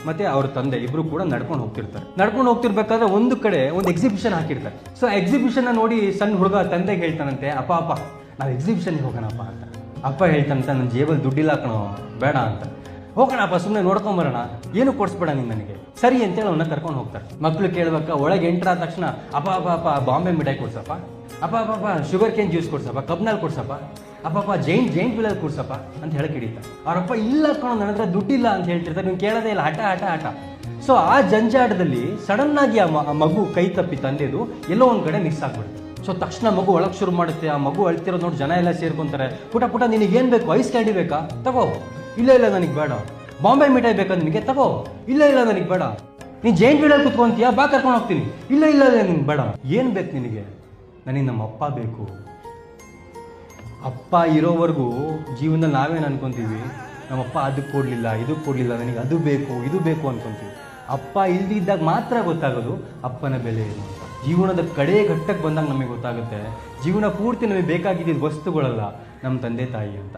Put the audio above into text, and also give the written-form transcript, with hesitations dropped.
ಮತ್ತೆ ಅವ್ರ ತಂದೆ ಇಬ್ರು ಕೂಡ ನಡ್ಕೊಂಡು ಹೋಗ್ತಿರ್ತಾರೆ. ನಡ್ಕೊಂಡು ಹೋಗ್ತಿರ್ಬೇಕಾದ್ರೆ ಒಂದು ಕಡೆ ಒಂದು ಎಕ್ಸಿಬಿಷನ್ ಹಾಕಿರ್ತಾರೆ. ಸೊ ಎಕ್ಸಿಬಿಷನ್ ನೋಡಿ ಸಣ್ಣ ಹುಡುಗ ತಂದೆಗೆ ಹೇಳ್ತಾನಂತೆ, ಅಪ್ಪ ನಾವು ಎಕ್ಸಿಬಿಷನ್ಗೆ ಹೋಗೋಣಪ್ಪ ಅಂತ. ಅಪ್ಪ ಹೇಳ್ತಾನಂತ, ನನ್ನ ಜೇಬಲ್ಲಿ ದುಡ್ಡಿಲ್ಲ ಕಣೋ, ಬೇಡ ಅಂತ. ಹೋಗೋಣಪ್ಪ, ಸುಮ್ಮನೆ ನೋಡ್ಕೊಂಬರೋಣ, ಏನು ಕೊಡಿಸ್ಬೇಡ ನೀನು ನನಗೆ, ಸರಿ ಅಂತೇಳಿ ಅವನ್ನ ಕರ್ಕೊಂಡು ಹೋಗ್ತಾರೆ. ಮಕ್ಳು ಕೇಳ್ಬೇಕಾ, ಒಳಗೆ ಎಂಟ್ರ ಆದ ತಕ್ಷಣ ಅಪ್ಪ ಬಾಂಬೆ ಮಿಠಾಯಿ ಕೊಡ್ಸಪ್ಪ, ಅಪ್ಪ ಶುಗರ್ ಕೇನ್ ಜ್ಯೂಸ್ ಕೊಡ್ಸಪ್ಪ, ಕಬ್ನಲ್ಲಿ ಕೊಡ್ಸಪ್ಪ, ಅಪ್ಪ ಜೈಂಟ್ ವಿಲಲ್ಲಿ ಕೊಡ್ಸಪ್ಪ ಅಂತ ಹೇಳಕ್ ಹಿಡಿತಾರೆ. ಅವರಪ್ಪ ಇಲ್ಲ ಕಣೋ, ನನ್ನ ಹತ್ರ ದುಡ್ಡಿಲ್ಲ ಅಂತ ಹೇಳ್ತಿರ್ತಾರೆ. ನೀವು ಕೇಳೋದೇ ಇಲ್ಲ, ಹಠ. ಸೊ ಆ ಜಂಜಾಟದಲ್ಲಿ ಸಡನ್ ಆಗಿ ಆ ಮಗು ಕೈ ತಪ್ಪಿ ತಂದೆದು ಎಲ್ಲೋ ಒಂದ್ ಕಡೆ ಮಿಸ್ ಆಗ್ಬಿಡುತ್ತೆ. ಸೊ ತಕ್ಷಣ ಮಗು ಒಳಗೆ ಶುರು ಮಾಡುತ್ತೆ. ಆ ಮಗು ಅಳ್ತಿರೋದು ನೋಡಿ ಜನ ಎಲ್ಲ ಸೇರ್ಕೊಂತಾರೆ. ಪುಟ ನಿನಗೇನು ಬೇಕು, ಐಸ್ ಕ್ಯಾಂಡಿ ಬೇಕಾ, ತಗೋ, ಇಲ್ಲ ನನಗೆ ಬೇಡ. ಬಾಂಬೆ ಮಿಠಾಯಿ ಬೇಕಾ ನಿನಗೆ, ತಗೋ, ಇಲ್ಲ ನನಗೆ ಬೇಡ. ನೀನು ಜೈಂಟ್ ವೀಲಲ್ಲಿ ಕುತ್ಕೊಂತೀಯಾ, ಬಾ ಕರ್ಕೊಂಡು ಹೋಗ್ತೀನಿ, ಇಲ್ಲ ನಿನ್ಗೆ ಬೇಡ. ಏನು ಬೇಕು ನಿನಗೆ, ನನಗೆ ನಮ್ಮ ಅಪ್ಪ ಬೇಕು. ಅಪ್ಪ ಇರೋವರೆಗೂ ಜೀವನದಲ್ಲಿ ನಾವೇನು ಅನ್ಕೊಂತೀವಿ, ನಮ್ಮಪ್ಪ ಅದಕ್ಕೆ ಕೊಡಲಿಲ್ಲ, ಇದಕ್ಕೆ ಕೊಡಲಿಲ್ಲ, ನನಗೆ ಅದು ಬೇಕು ಇದು ಬೇಕು ಅನ್ಕೊಂತೀವಿ. ಅಪ್ಪ ಇಲ್ದಿದ್ದಾಗ ಮಾತ್ರ ಗೊತ್ತಾಗೋದು ಅಪ್ಪನ ಬೆಲೆ ಏನು ಅಂತ. ಜೀವನದ ಕಡೆ ಘಟ್ಟಕ್ಕೆ ಬಂದಾಗ ನಮಗೆ ಗೊತ್ತಾಗುತ್ತೆ, ಜೀವನ ಪೂರ್ತಿ ನಮಗೆ ಬೇಕಾಗಿದ್ದ ವಸ್ತುಗಳಲ್ಲ, ನಮ್ಮ ತಂದೆ ತಾಯಿ ಅಂತ.